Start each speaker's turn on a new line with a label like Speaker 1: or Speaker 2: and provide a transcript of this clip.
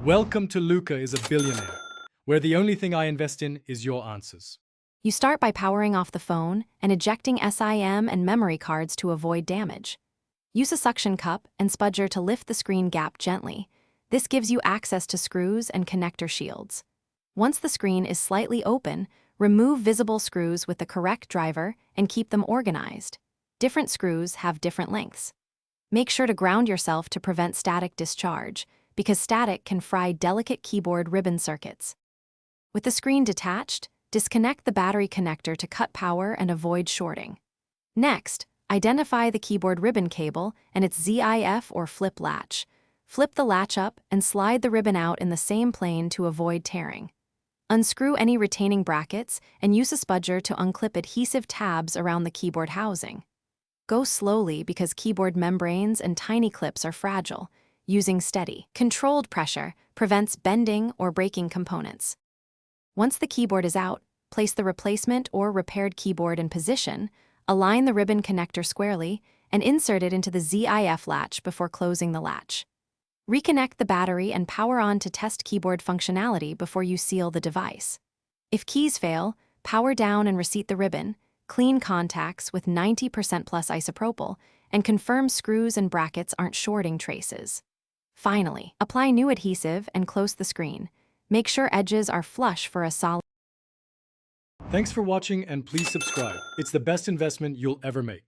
Speaker 1: Welcome to Luca is a Billionaire, where the only thing I invest in is your answers.
Speaker 2: You start by powering off the phone and ejecting SIM and memory cards to avoid damage. Use a suction cup and spudger to lift the screen gap gently. This gives you access to screws and connector shields. Once the screen is slightly open, remove visible screws with the correct driver and keep them organized. Different screws have different lengths. Make sure to ground yourself to prevent static discharge, because static can fry delicate keyboard ribbon circuits. With the screen detached, disconnect the battery connector to cut power and avoid shorting. Next, identify the keyboard ribbon cable and its ZIF or flip latch. Flip the latch up and slide the ribbon out in the same plane to avoid tearing. Unscrew any retaining brackets and use a spudger to unclip adhesive tabs around the keyboard housing. Go slowly because keyboard membranes and tiny clips are fragile. Using steady, controlled pressure prevents bending or breaking components. Once the keyboard is out, place the replacement or repaired keyboard in position, align the ribbon connector squarely, and insert it into the ZIF latch before closing the latch. Reconnect the battery and power on to test keyboard functionality before you seal the device. If keys fail, power down and reseat the ribbon, clean contacts with 90% plus isopropyl, and confirm screws and brackets aren't shorting traces. Finally, apply new adhesive and close the screen. Make sure edges are flush for a solid.
Speaker 1: Thanks for watching and please subscribe. It's the best investment you'll ever make.